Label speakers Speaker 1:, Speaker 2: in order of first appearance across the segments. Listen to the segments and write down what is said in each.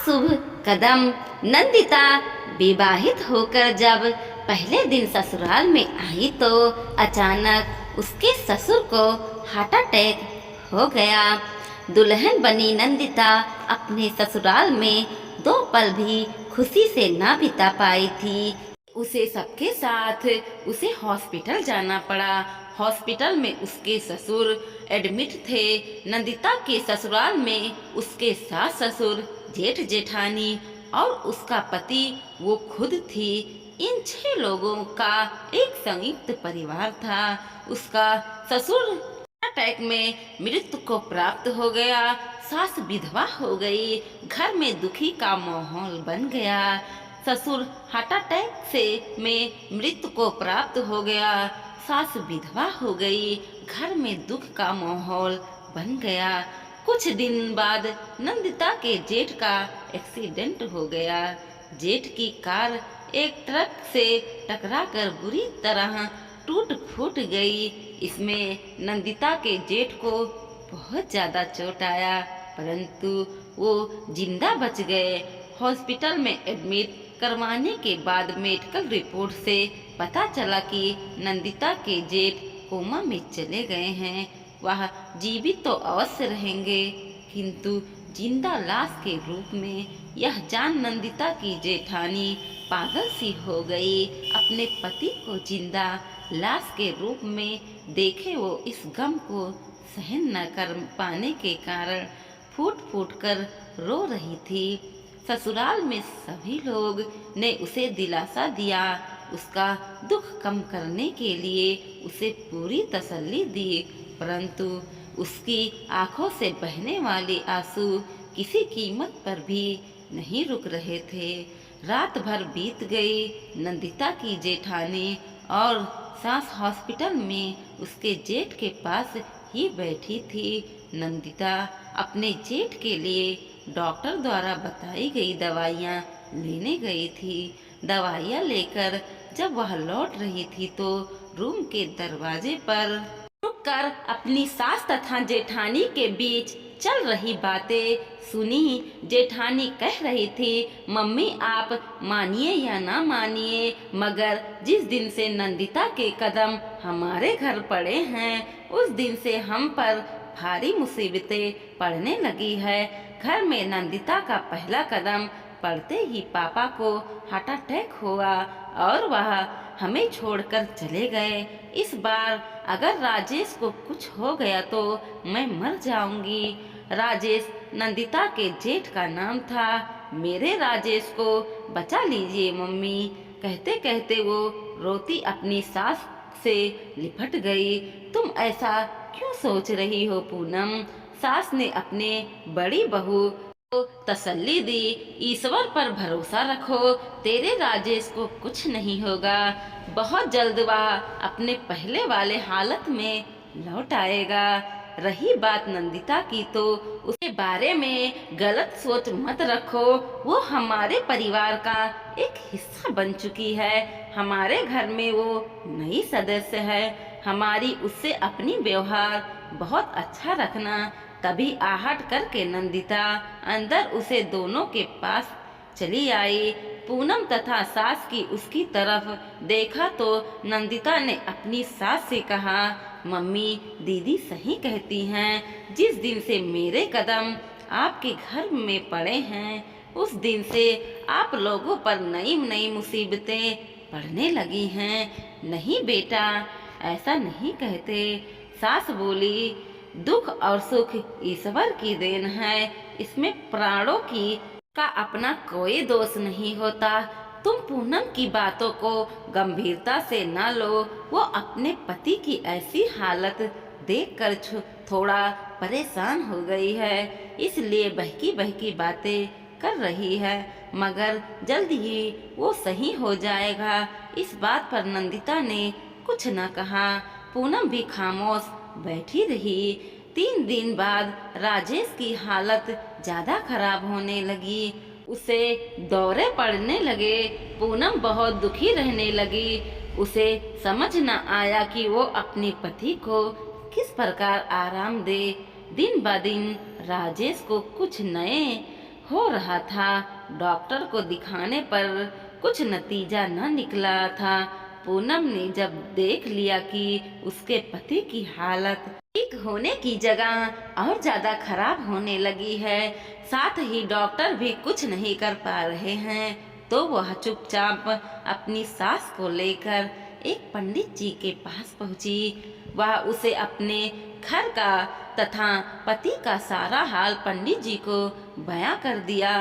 Speaker 1: शुभ कदम। नंदिता विवाहित होकर जब पहले दिन ससुराल में आई तो अचानक उसके ससुर को हार्ट अटैक हो गया। दुल्हन बनी नंदिता अपने ससुराल में 2 पल भी खुशी से ना बिता पाई थी। उसे सबके साथ उसे हॉस्पिटल जाना पड़ा। हॉस्पिटल में उसके ससुर एडमिट थे। नंदिता के ससुराल में उसके सास ससुर, जेठ जेठानी और उसका पति वो खुद थी। इन 6 लोगों का एक संयुक्त परिवार था। उसका ससुर अटैक में मृत्यु को प्राप्त हो गया। सास विधवा हो गई। घर में दुखी का माहौल बन गया। ससुर हार्ट अटैक से में मृत्यु को प्राप्त हो गया। सास विधवा हो गई। घर में दुख का माहौल बन गया। कुछ दिन बाद नंदिता के जेठ का एक्सीडेंट हो गया। जेठ की कार एक ट्रक से टकराकर बुरी तरह टूट फूट गई। इसमें नंदिता के जेठ को बहुत ज़्यादा चोट आया, परंतु वो जिंदा बच गए। हॉस्पिटल में एडमिट करवाने के बाद मेडिकल रिपोर्ट से पता चला कि नंदिता के जेठ कोमा में चले गए हैं। वह जीवित तो अवश्य रहेंगे, किंतु जिंदा लाश के रूप में। यह जान नंदिता की जेठानी पागल सी हो गई। अपने पति को जिंदा लाश के रूप में देखे वो इस गम को सहन न कर पाने के कारण फूट फूट कर रो रही थी। ससुराल में सभी लोग ने उसे दिलासा दिया। उसका दुख कम करने के लिए उसे पूरी तसल्ली दी, परंतु उसकी आंखों से बहने वाले आंसू किसी कीमत पर भी नहीं रुक रहे थे। रात भर बीत गई। नंदिता की जेठानी और सास हॉस्पिटल में उसके जेठ के पास ही बैठी थी। नंदिता अपने जेठ के लिए डॉक्टर द्वारा बताई गई दवाइयाँ लेने गई थी। दवाइयाँ लेकर जब वह लौट रही थी तो रूम के दरवाजे पर रुककर अपनी सास तथा जेठानी के बीच चल रही बातें सुनी। जेठानी कह रही थी, मम्मी आप मानिए या ना मानिए, मगर जिस दिन से नंदिता के कदम हमारे घर पड़े हैं उस दिन से हम पर भारी मुसीबतें पड़ने लगी है। घर में नंदिता का पहला कदम पड़ते ही पापा को हार्ट अटैक हुआ और वह हमें छोड़कर चले गए। इस बार अगर राजेश को कुछ हो गया तो मैं मर जाऊंगी। राजेश नंदिता के जेठ का नाम था। मेरे राजेश को बचा लीजिए मम्मी। कहते कहते वो रोती अपनी सास से लिपट गई। तुम ऐसा क्यों सोच रही हो पूनम? सास ने अपने बड़ी बहू को तसल्ली दी। ईश्वर पर भरोसा रखो, तेरे राजेश को कुछ नहीं होगा। बहुत जल्द वह अपने पहले वाले हालत में लौट आएगा। रही बात नंदिता की तो उसके बारे में गलत सोच मत रखो। वो हमारे परिवार का एक हिस्सा बन चुकी है। हमारे घर में वो नई सदस्य है। हमारी उससे अपनी व्यवहार बहुत अच्छा रखना। तभी आहट करके नंदिता अंदर उसे दोनों के पास चली आई। पूनम तथा सास की उसकी तरफ देखा तो नंदिता ने अपनी सास से कहा, मम्मी दीदी सही कहती हैं। जिस दिन से मेरे कदम आपके घर में पड़े हैं उस दिन से आप लोगों पर नई नई मुसीबतें पड़ने लगी हैं। नहीं बेटा, ऐसा नहीं कहते। सास बोली, दुख और सुख ईश्वर की देन है, इसमें प्राणों की का अपना कोई दोष नहीं होता। तुम पूनम की बातों को गंभीरता से न लो। वो अपने पति की ऐसी हालत देखकर थोड़ा परेशान हो गई है, इसलिए बहकी बहकी बातें कर रही है, मगर जल्द ही वो सही हो जाएगा। इस बात पर नंदिता ने कुछ न कहा। पूनम भी खामोश बैठी रही। 3 दिन बाद राजेश की हालत ज्यादा खराब होने लगी। उसे दौरे पड़ने लगे। पूनम बहुत दुखी रहने लगी। उसे समझ न आया कि वो अपने पति को किस प्रकार आराम दे। दिन ब दिन राजेश को कुछ नए हो रहा था। डॉक्टर को दिखाने पर कुछ नतीजा न निकला था। पूनम ने जब देख लिया कि उसके पति की हालत ठीक होने की जगह और ज्यादा खराब होने लगी है, साथ ही डॉक्टर भी कुछ नहीं कर पा रहे हैं, तो वह चुपचाप अपनी सास को लेकर एक पंडित जी के पास पहुंची। वह उसे अपने घर का तथा पति का सारा हाल पंडित जी को बयां कर दिया।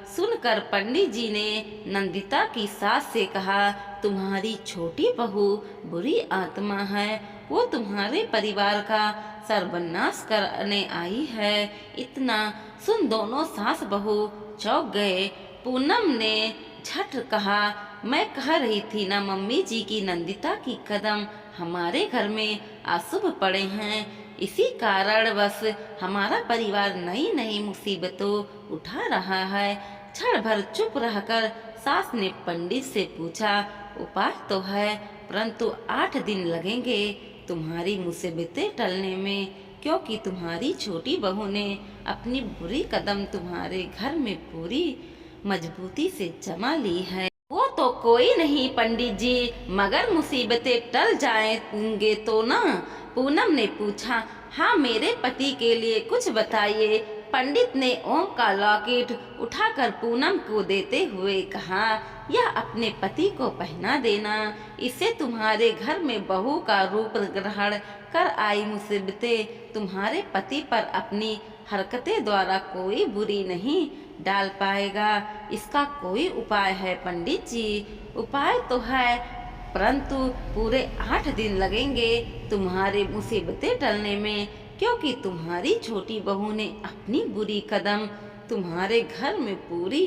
Speaker 1: सुनकर पंडित जी ने नंदिता की सास से कहा, तुम्हारी छोटी बहू बुरी आत्मा है, वो तुम्हारे परिवार का सर्वनाश करने आई है। इतना सुन दोनों सास बहू चौंक गए। पूनम ने झट कहा, मैं कह रही थी ना मम्मी जी की नंदिता की कदम हमारे घर में अशुभ पड़े हैं, इसी कारण बस हमारा परिवार नई नई मुसीबतों उठा रहा है। क्षण भर चुप रहकर सास ने पंडित से पूछा, उपाय तो है, परंतु 8 दिन लगेंगे तुम्हारी मुसीबतें टलने में, क्योंकि तुम्हारी छोटी बहू ने अपनी बुरी कदम तुम्हारे घर में पूरी मजबूती से जमा ली है। वो तो कोई नहीं पंडित जी, मगर मुसीबतें टल जाएंगे तो ना? पूनम ने पूछा। हाँ, मेरे पति के लिए कुछ बताइए। पंडित ने ओम का लॉकेट उठाकर पूनम को देते हुए कहा, यह अपने पति को पहना देना, इससे तुम्हारे घर में बहू का रूप ग्रहण कर आई मुसीबतें तुम्हारे पति पर अपनी हरकतें द्वारा कोई बुरी नहीं डाल पाएगा। इसका कोई उपाय है पंडित जी? उपाय तो है, परंतु पूरे 8 दिन लगेंगे तुम्हारे मुसीबतें टलने में, क्योंकि तुम्हारी छोटी बहू ने अपनी बुरी कदम तुम्हारे घर में पूरी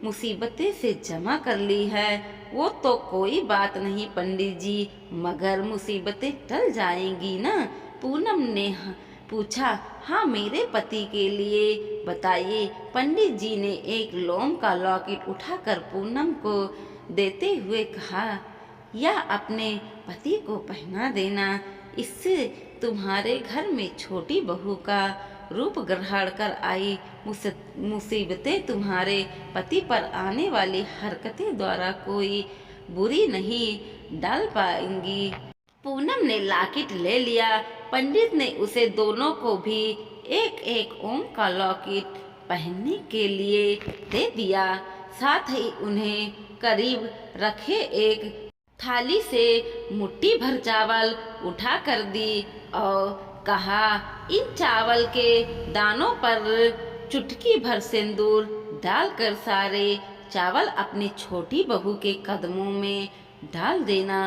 Speaker 1: मुसीबतें से जमा कर ली है। वो तो कोई बात नहीं पंडित जी, मगर मुसीबतें टल जाएंगी ना? पूनम ने पूछा। हाँ, मेरे पति के लिए बताइए। पंडित जी ने एक लोम का लॉकेट उठाकर पूनम को देते हुए कहा, यह अपने पति को पहना देना, इससे तुम्हारे घर में छोटी बहू का रूप ग्रहण कर आई मुसीबतें तुम्हारे पति पर आने वाली हरकतें द्वारा कोई बुरी नहीं डाल पाएंगी। पूनम ने लॉकेट ले लिया। पंडित ने उसे दोनों को भी एक एक ओम का लॉकेट पहनने के लिए दे दिया। साथ ही उन्हें करीब रखे एक थाली से मुट्ठी भर चावल उठा कर दी और कहा, इन चावल के दानों पर चुटकी भर सिंदूर डालकर सारे चावल अपनी छोटी बहू के कदमों में डाल देना।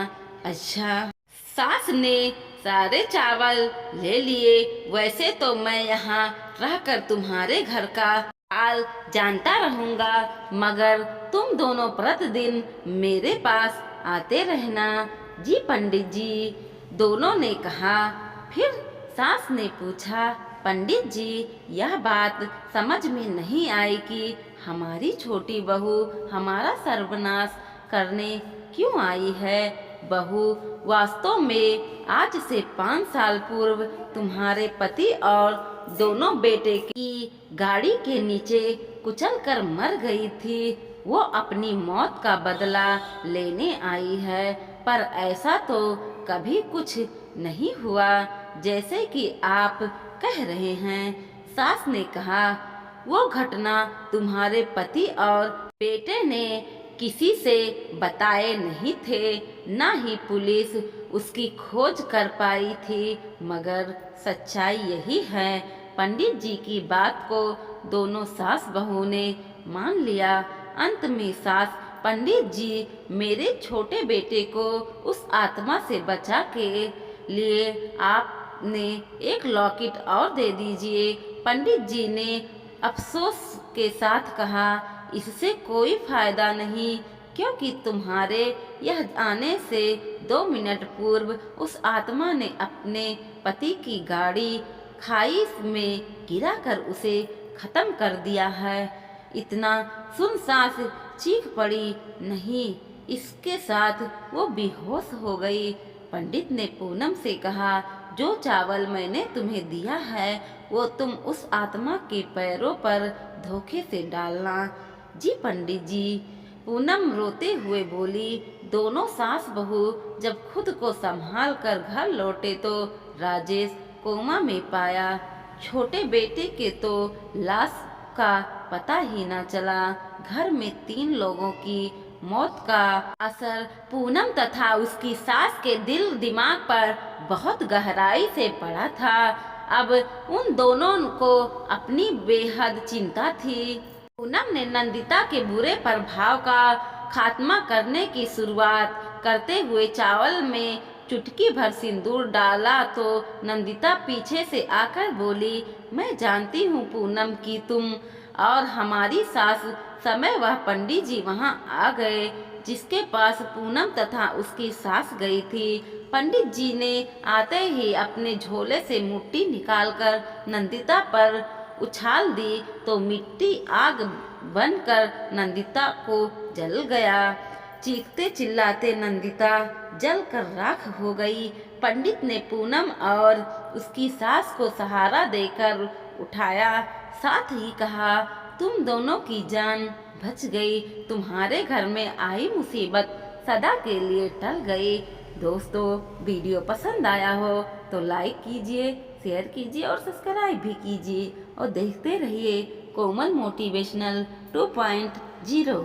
Speaker 1: अच्छा। सास ने सारे चावल ले लिए। वैसे तो मैं यहाँ रहकर तुम्हारे घर का हाल जानता रहूँगा, मगर तुम दोनों प्रतिदिन मेरे पास आते रहना। जी पंडित जी, दोनों ने कहा। फिर सास ने पूछा, पंडित जी, यह बात समझ में नहीं आई कि हमारी छोटी बहू हमारा सर्वनाश करने क्यों आई है। बहू, वास्तव में आज से 5 साल पूर्व तुम्हारे पति और दोनों बेटे की गाड़ी के नीचे कुचल कर मर गई थी। वो अपनी मौत का बदला लेने आई है, पर ऐसा तो कभी कुछ नहीं हुआ जैसे कि आप कह रहे हैं। सास ने कहा, वो घटना तुम्हारे पति और बेटे ने किसी से बताए नहीं थे, ना ही पुलिस उसकी खोज कर पाई थी, मगर सच्चाई यही है। पंडित जी की बात को दोनों सास बहू ने मान लिया। अंत में सास, पंडित जी, मेरे छोटे बेटे को उस आत्मा से बचा के लिए आपने एक लॉकेट और दे दीजिए। पंडित जी ने अफसोस के साथ कहा, इससे कोई फायदा नहीं, क्योंकि तुम्हारे यह आने से 2 मिनट पूर्व उस आत्मा ने अपने पति की गाड़ी खाई में गिराकर उसे खत्म कर दिया है। इतना सुन सास चीख पड़ी। नहीं, इसके साथ वो बेहोश हो गई। पंडित ने पूनम से कहा,
Speaker 2: जो चावल मैंने तुम्हें दिया है वो तुम उस आत्मा के पैरों पर धोखे से डालना।
Speaker 1: जी पंडित जी।
Speaker 2: पूनम रोते हुए बोली। दोनों सास बहू जब खुद को संभाल कर घर लौटे तो राजेश कोमा में पाया। छोटे बेटे के तो लाश का पता ही न चला। घर में 3 लोगों की मौत का असर पूनम तथा उसकी सास के दिल दिमाग पर बहुत गहराई से पड़ा था। अब उन दोनों को अपनी बेहद चिंता थी। पूनम ने नंदिता के बुरे प्रभाव का खात्मा करने की शुरुआत करते हुए चावल में चुटकी भर सिंदूर डाला तो नंदिता पीछे से आकर बोली, मैं जानती हूँ पूनम कि तुम और हमारी सास समय वह पंडित जी वहाँ आ गए जिसके पास पूनम तथा उसकी सास गई थी। पंडित जी ने आते ही अपने झोले से मुट्ठी निकालकर नंदिता पर उछाल दी तो मिट्टी आग बनकर नंदिता को जल गया। चीखते चिल्लाते नंदिता जलकर राख हो गई। पंडित ने पूनम और उसकी सास को सहारा देकर उठाया, साथ ही कहा, तुम दोनों की जान बच गई। तुम्हारे घर में आई मुसीबत सदा के लिए टल गई। दोस्तों, वीडियो पसंद आया हो तो लाइक कीजिए, शेयर कीजिए और सब्सक्राइब भी कीजिए और देखते रहिए कोमल मोटिवेशनल 2.0।